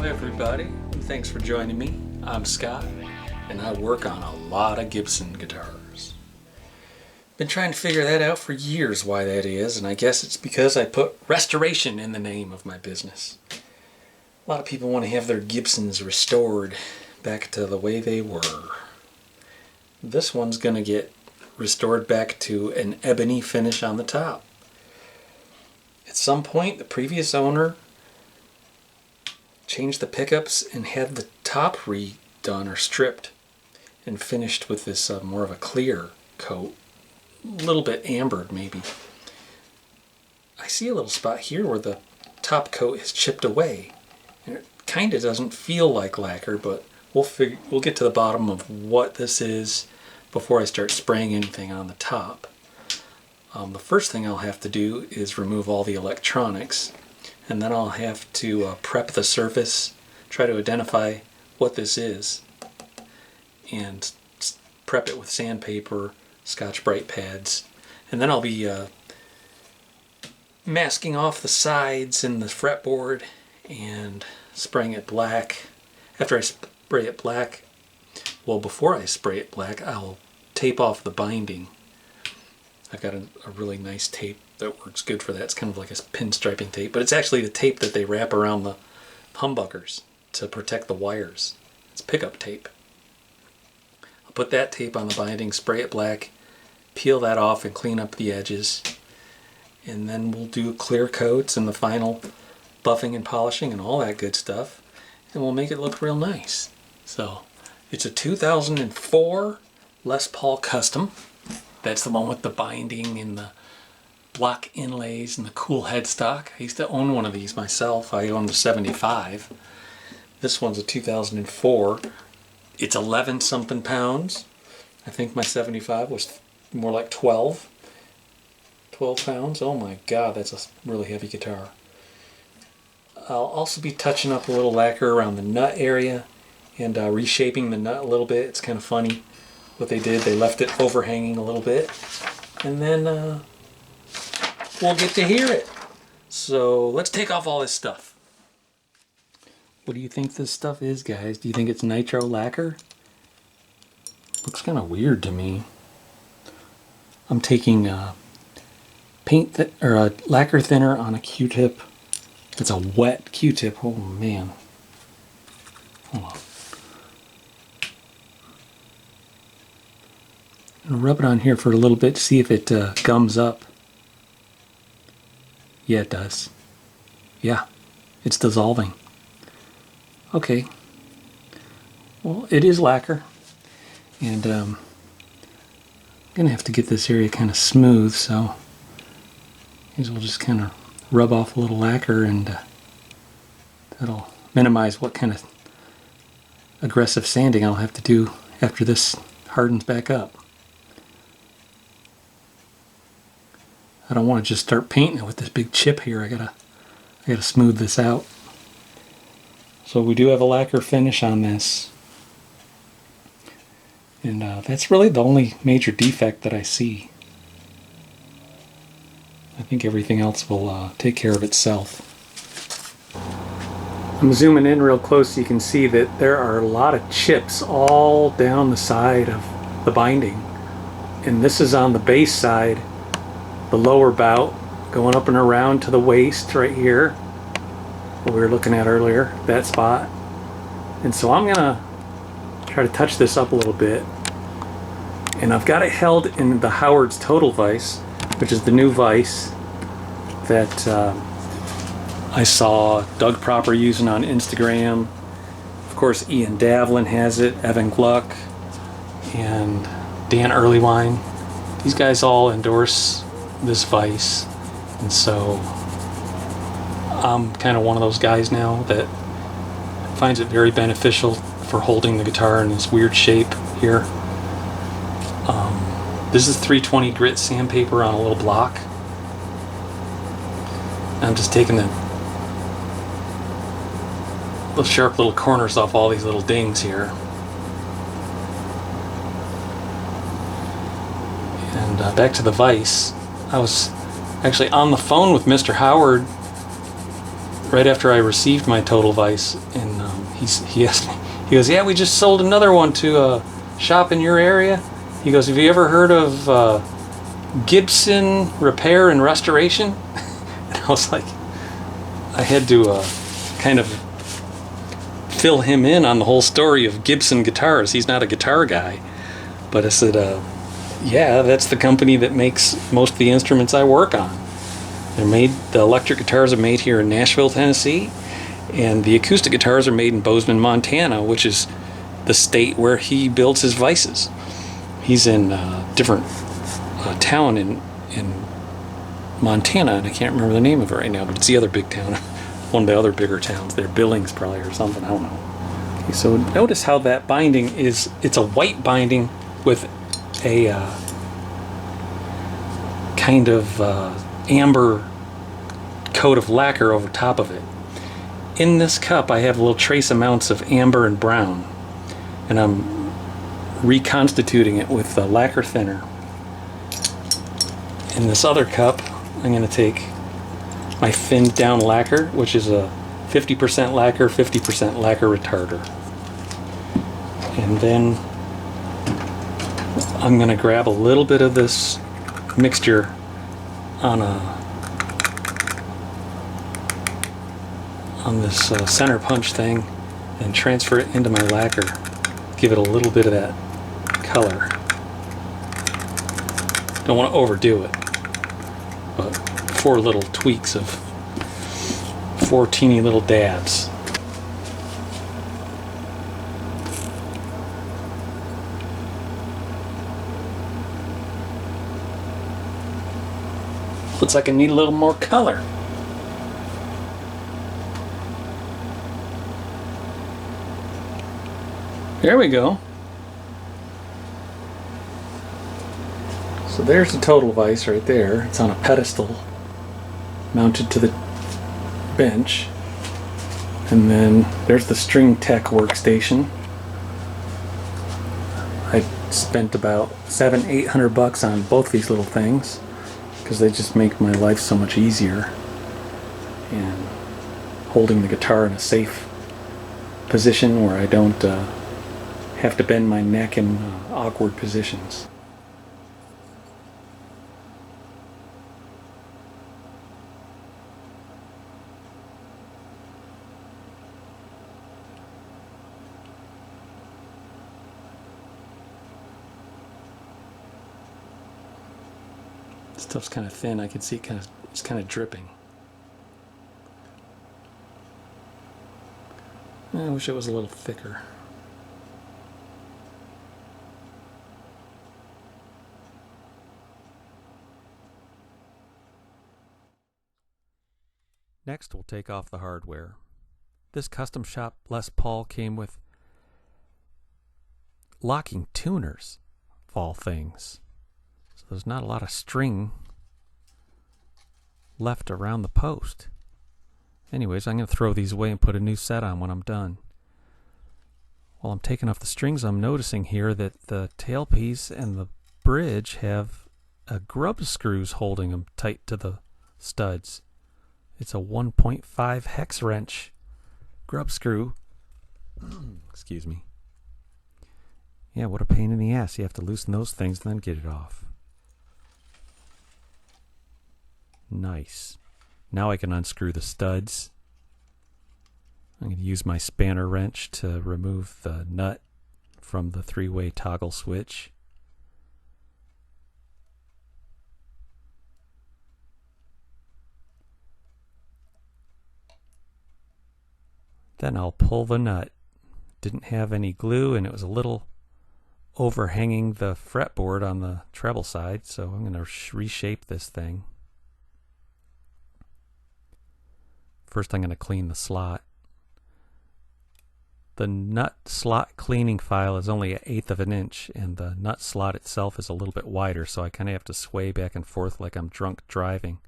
everybody, thanks for joining me. I'm Scott, and I work on a lot of Gibson guitars. Been trying to figure that out for years why that is, and I guess it's because I put restoration in the name of my business. A lot of people want to have their Gibsons restored back to the way they were. This one's going to get restored back to an ebony finish on the top. At some point, the previous owner changed the pickups and had the top redone or stripped and finished with this more of a clear coat, a little bit ambered maybe. I see a little spot here where the top coat is chipped away, and it kind of doesn't feel like lacquer, but we'll get to the bottom of what this is before I start spraying anything on the top. The first thing I'll have to do is remove all the electronics, and then I'll have to prep the surface, try to identify what this is, and prep it with sandpaper, Scotch-Brite pads, and then I'll be masking off the sides and the fretboard and spraying it black. After I spray it black, well, before I spray it black, I'll tape off the binding. I've got a really nice tape that works good for that. It's kind of like a pinstriping tape, but it's actually the tape that they wrap around the humbuckers to protect the wires. It's pickup tape. I'll put that tape on the binding, spray it black, peel that off and clean up the edges, and then we'll do clear coats and the final buffing and polishing and all that good stuff, and we'll make it look real nice. So it's a 2004 Les Paul Custom. That's the one with the binding and the block inlays and the cool headstock. I used to own one of these myself. I owned a 75. This one's a 2004. It's 11 something pounds. I think my 75 was more like 12 pounds. Oh my god, that's a really heavy guitar. I'll also be touching up a little lacquer around the nut area and reshaping the nut a little bit. It's kind of funny what they did. They left it overhanging a little bit, and then we'll get to hear it. So let's take off all this stuff. What do you think this stuff is, guys? Do you think it's nitro lacquer? Looks kind of weird to me. I'm taking lacquer thinner on a Q-tip. It's a wet Q-tip. Oh man. Hold on. I'll rub it on here for a little bit to see if it gums up. Yeah, it does. Yeah, it's dissolving. Okay. Well, it is lacquer. And I'm going to have to get this area kind of smooth, so we'll just kind of rub off a little lacquer, and that'll minimize what kind of aggressive sanding I'll have to do after this hardens back up. I don't want to just start painting it with this big chip here. I gotta smooth this out. So we do have a lacquer finish on this, and that's really the only major defect that I see. I think everything else will take care of itself. I'm zooming in real close so you can see that there are a lot of chips all down the side of the binding, and this is on the base side. The lower bout going up and around to the waist right here, what we were looking at earlier, that spot. And so I'm gonna try to touch this up a little bit, and I've got it held in the Howard's Total Vise, which is the new vise that I saw Doug Proper using on Instagram. Of course, Ian Davlin has it, Evan Gluck, and Dan Earlywine. These guys all endorse this vise, and so I'm kind of one of those guys now that finds it very beneficial for holding the guitar in this weird shape here. This is 320 grit sandpaper on a little block. I'm just taking the sharp little corners off all these little dings here. And back to the vise. I was actually on the phone with Mr. Howard right after I received my Total Vise in he asked me, he goes, yeah, we just sold another one to a shop in your area. He goes, have you ever heard of Gibson Repair and Restoration? And I was like, I had to kind of fill him in on the whole story of Gibson guitars. He's not a guitar guy. But I said, yeah, that's the company that makes most of the instruments I work on. The electric guitars are made here in Nashville, Tennessee, and the acoustic guitars are made in Bozeman, Montana, which is the state where he builds his Vices. He's in a different town in Montana, and I can't remember the name of it right now, but it's the other big town, one of the other bigger towns there, Billings probably or something, I don't know. Okay, so notice how that binding is, it's a white binding with a kind of amber coat of lacquer over top of it. In this cup I have little trace amounts of amber and brown, and I'm reconstituting it with the lacquer thinner. In this other cup I'm going to take my thinned down lacquer, which is a 50% lacquer, 50% lacquer retarder. And then I'm going to grab a little bit of this mixture on this center punch thing and transfer it into my lacquer. Give it a little bit of that color. Don't want to overdo it, but 4 little tweaks of 4 teeny little dabs. Looks like I need a little more color. There we go. So there's the total vise right there. It's on a pedestal mounted to the bench. And then there's the String Tech workstation. I spent about $700-800 on both these little things because they just make my life so much easier, and holding the guitar in a safe position where I don't have to bend my neck in awkward positions. Stuff's kind of thin. I can see it's kind of dripping. I wish it was a little thicker. Next, we'll take off the hardware. This custom shop Les Paul came with locking tuners, of all things. So there's not a lot of string left around the post. Anyways, I'm going to throw these away and put a new set on when I'm done. While I'm taking off the strings, I'm noticing here that the tailpiece and the bridge have grub screws holding them tight to the studs. It's a 1.5 hex wrench grub screw. Excuse me. Yeah, what a pain in the ass. You have to loosen those things and then get it off. Nice. Now I can unscrew the studs. I'm going to use my spanner wrench to remove the nut from the 3-way toggle switch. Then I'll pull the nut. Didn't have any glue, and it was a little overhanging the fretboard on the treble side, so I'm going to reshape this thing. First I'm going to clean the slot. The nut slot cleaning file is only 1/8 of an inch, and the nut slot itself is a little bit wider, so I kind of have to sway back and forth like I'm drunk driving.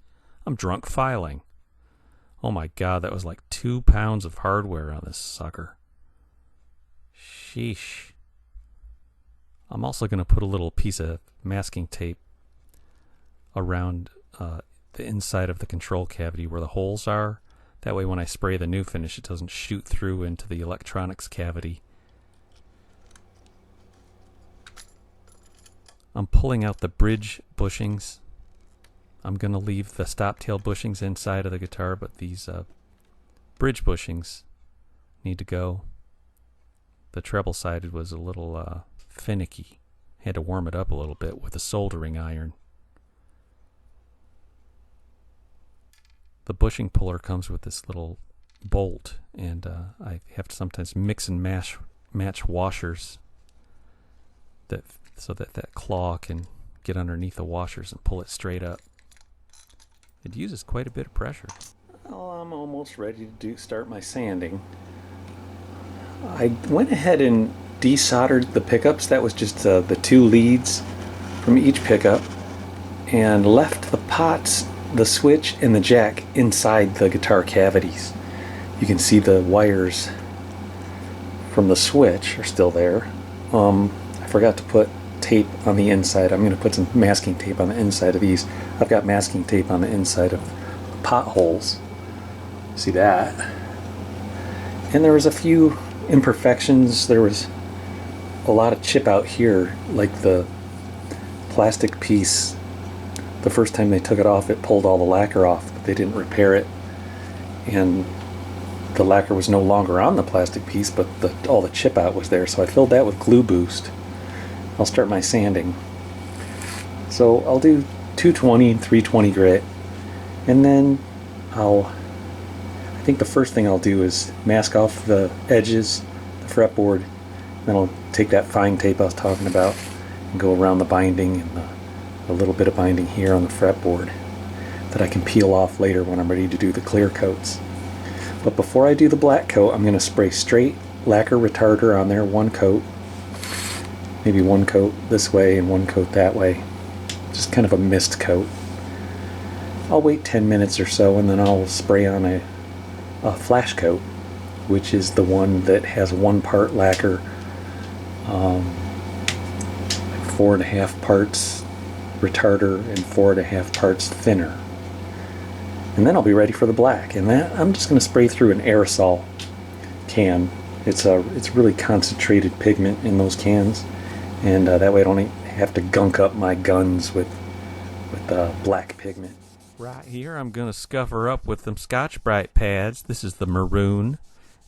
I'm drunk filing. Oh my god, that was like 2 pounds of hardware on this sucker. Sheesh. I'm also going to put a little piece of masking tape around the inside of the control cavity where the holes are. That way when I spray the new finish, it doesn't shoot through into the electronics cavity. I'm pulling out the bridge bushings. I'm going to leave the stop tail bushings inside of the guitar, but these bridge bushings need to go. The treble sided was a little finicky. Had to warm it up a little bit with a soldering iron. The bushing puller comes with this little bolt, and I have to sometimes mix and match washers so that claw can get underneath the washers and pull it straight up. It uses quite a bit of pressure. Well, I'm almost ready to start my sanding. I went ahead and desoldered the pickups. That was just the two leads from each pickup, and left the pots, the switch, and the jack inside the guitar cavities. You can see the wires from the switch are still there. I forgot to put tape on the inside. I'm going to put some masking tape on the inside of these. I've got masking tape on the inside of the potholes. See that? And there was a few imperfections. There was a lot of chip out here, like the plastic piece. The first time they took it off, it pulled all the lacquer off, but they didn't repair it, and the lacquer was no longer on the plastic piece, but all the chip out was there, so I filled that with Glue Boost. I'll start my sanding. So I'll do 220 and 320 grit, and then I think the first thing I'll do is mask off the edges, the fretboard, then I'll take that fine tape I was talking about and go around the binding and a little bit of binding here on the fretboard that I can peel off later when I'm ready to do the clear coats. But before I do the black coat, I'm going to spray straight lacquer retarder on there, one coat, maybe one coat this way and one coat that way, just kind of a mist coat. I'll wait 10 minutes or so, and then I'll spray on a flash coat, which is the one that has 1 part lacquer, 4.5 parts retarder and 4.5 parts thinner. And then I'll be ready for the black. And that I'm just going to spray through an aerosol can. It's really concentrated pigment in those cans, and that way I don't have to gunk up my guns with black pigment. Right here I'm going to scuff her up with them Scotch-Brite pads. This is the maroon.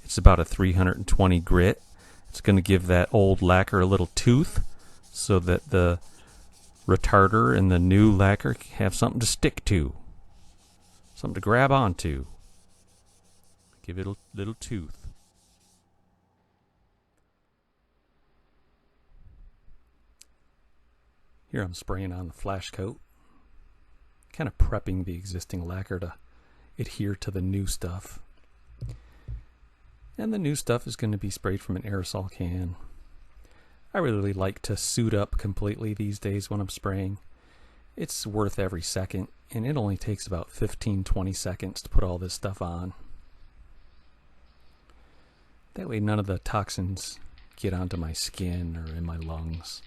It's about a 320 grit. It's going to give that old lacquer a little tooth so that the retarder and the new lacquer have something to stick to, something to grab onto. Give it a little tooth. Here I'm spraying on the flash coat, kind of prepping the existing lacquer to adhere to the new stuff. And the new stuff is going to be sprayed from an aerosol can. I really like to suit up completely these days when I'm spraying. It's worth every second, and it only takes about 15-20 seconds to put all this stuff on. That way none of the toxins get onto my skin or in my lungs.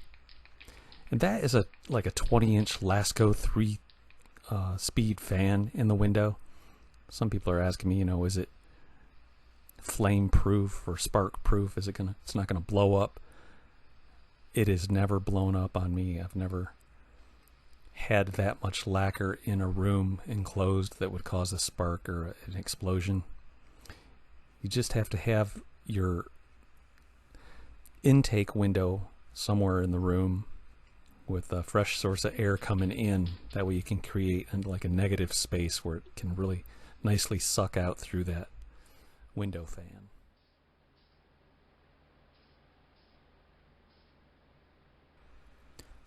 And that is like a 20-inch Lasco 3-speed fan in the window. Some people are asking me, is it flame proof or spark proof? It's not gonna blow up? It has never blown up on me. I've never had that much lacquer in a room enclosed that would cause a spark or an explosion. You just have to have your intake window somewhere in the room with a fresh source of air coming in. That way you can create like a negative space where it can really nicely suck out through that window fan.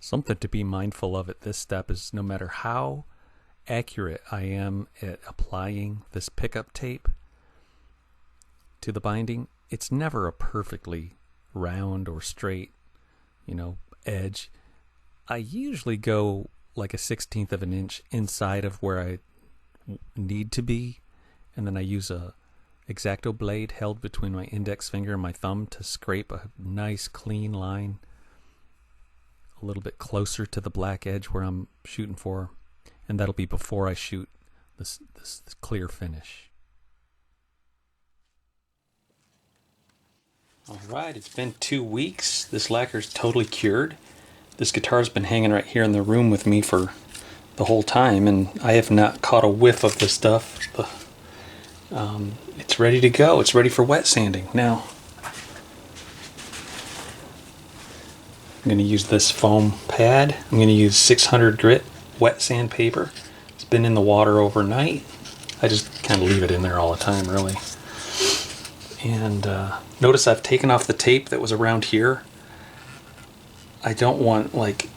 Something to be mindful of at this step is no matter how accurate I am at applying this pickup tape to the binding, it's never a perfectly round or straight, edge. I usually go like a 1/16 of an inch inside of where I need to be, and then I use a X-Acto blade held between my index finger and my thumb to scrape a nice clean line a little bit closer to the black edge where I'm shooting for, and that'll be before I shoot this clear finish. Alright, it's been 2 weeks. This lacquer's totally cured. This guitar's been hanging right here in the room with me for the whole time, and I have not caught a whiff of this stuff. It's ready to go. It's ready for wet sanding. Now, I'm going to use this foam pad. I'm going to use 600 grit wet sandpaper. It's been in the water overnight. I just kind of leave it in there all the time, really. And notice I've taken off the tape that was around here. I don't want like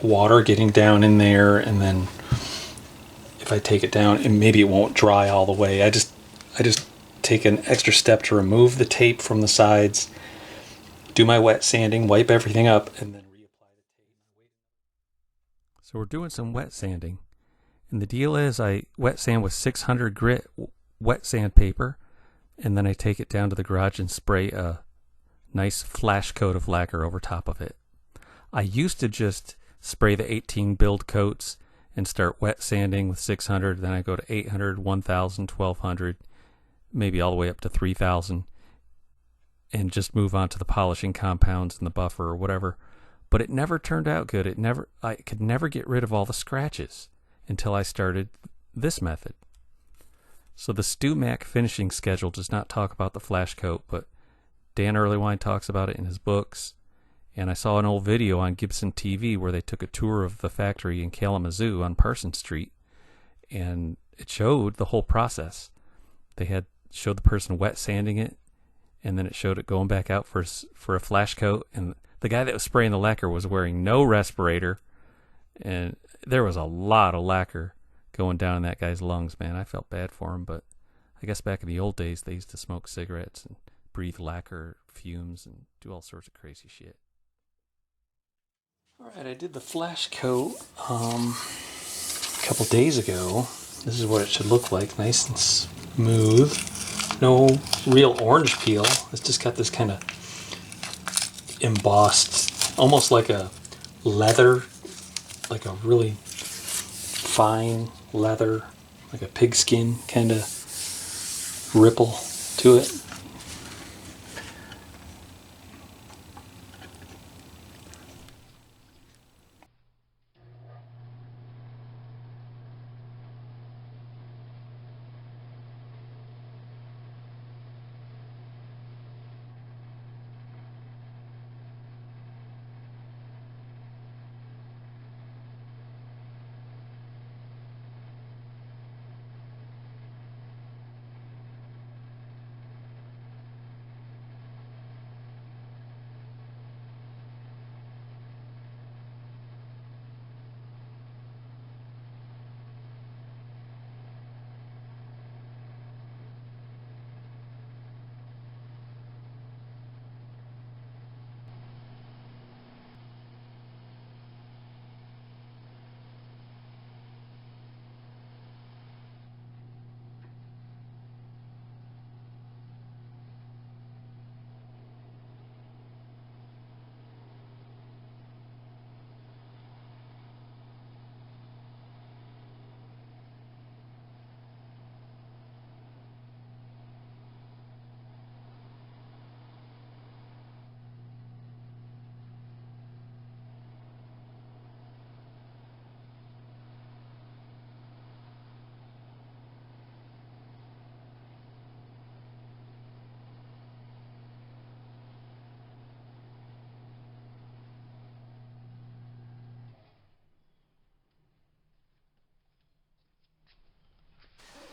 water getting down in there, and then if I take it down, and maybe it won't dry all the way. I just take an extra step to remove the tape from the sides, do my wet sanding, wipe everything up, and then reapply the tape. So we're doing some wet sanding, and the deal is I wet sand with 600 grit wet sandpaper, and then I take it down to the garage and spray a nice flash coat of lacquer over top of it. I used to just spray the 18 build coats and start wet sanding with 600, then I go to 800, 1000, 1200, maybe all the way up to 3000, and just move on to the polishing compounds and the buffer or whatever. But it never turned out good. I could never get rid of all the scratches until I started this method. So the Stu Mac finishing schedule does not talk about the flash coat, but Dan Earlywine talks about it in his books. And I saw an old video on Gibson TV where they took a tour of the factory in Kalamazoo on Parsons Street, and it showed the whole process. They showed the person wet sanding it, and then it showed it going back out for a flash coat, and the guy that was spraying the lacquer was wearing no respirator, and there was a lot of lacquer going down in that guy's lungs, man. I felt bad for him, but I guess back in the old days they used to smoke cigarettes and breathe lacquer fumes and do all sorts of crazy shit. Alright, I did the flash coat a couple days ago. This is what it should look like, nice and smooth. No real orange peel. It's just got this kind of embossed, almost like a leather, like a really fine leather, like a pigskin kind of ripple to it.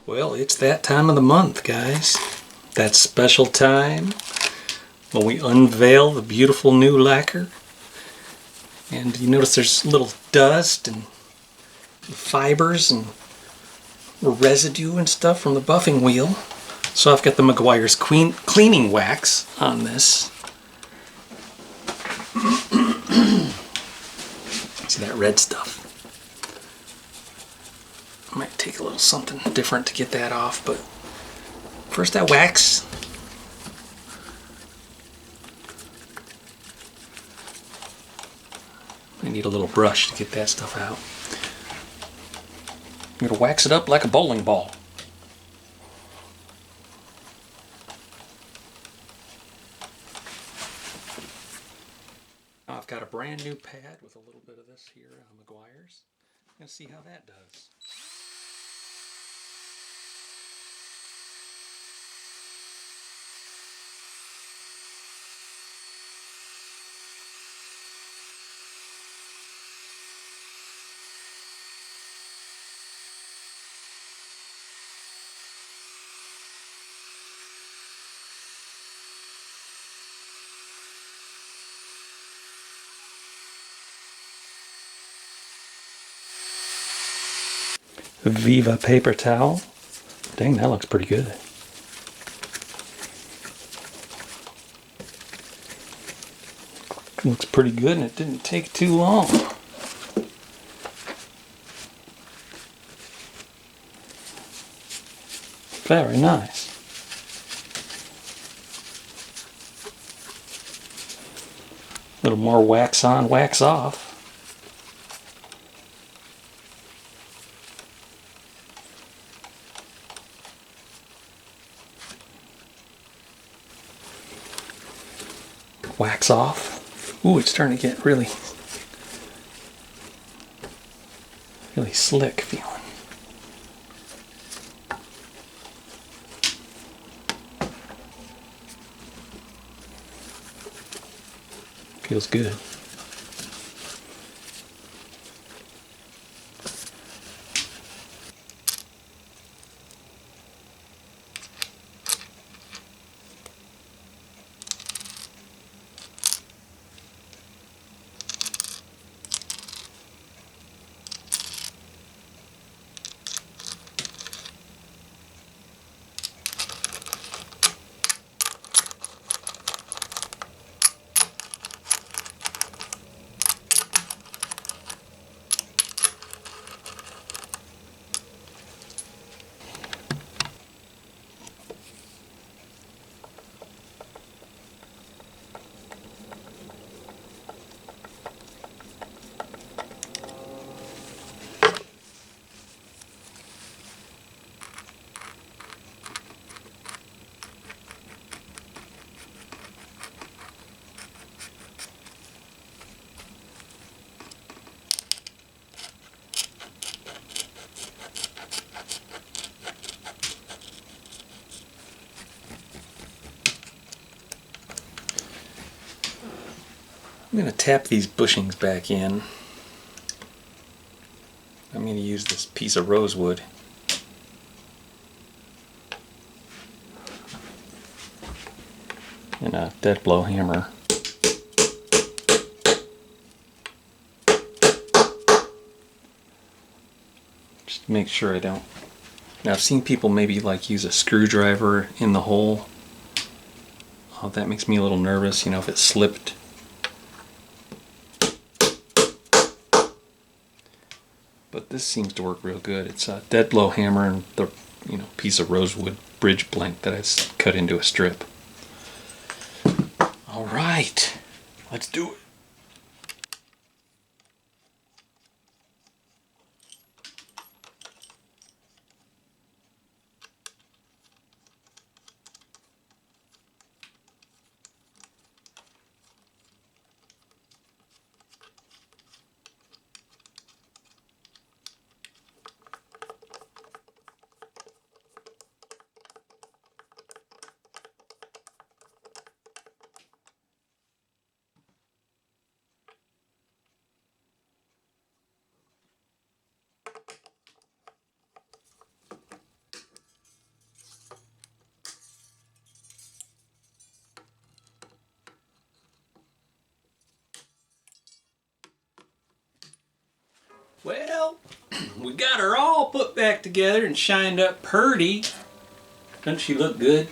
Well, it's that time of the month, guys. That special time when we unveil the beautiful new lacquer. And you notice there's little dust and fibers and residue and stuff from the buffing wheel. So I've got the Meguiar's cleaning wax on this. See that red stuff? I might take a little something different to get that off, but first that wax. I need a little brush to get that stuff out. I'm gonna wax it up like a bowling ball. I've got a brand new pad with a little bit of this here on McGuire's. I'm going to see how that does. Viva paper towel. Dang, that looks pretty good. Looks pretty good and it didn't take too long. Very nice. A little more wax on, wax off. Wax off. Ooh, it's starting to get really slick feeling. Feels good. I'm going to tap these bushings back in. I'm going to use this piece of rosewood. And a dead blow hammer. Just to make sure I don't. Now I've seen people maybe like use a screwdriver in the hole. Oh, that makes me a little nervous, you know, if it slipped. But this seems to work real good. It's a dead blow hammer and the piece of rosewood bridge blank that I cut into a strip. All right, let's do it. Well, we got her all put back together and shined up purty. Doesn't she look good?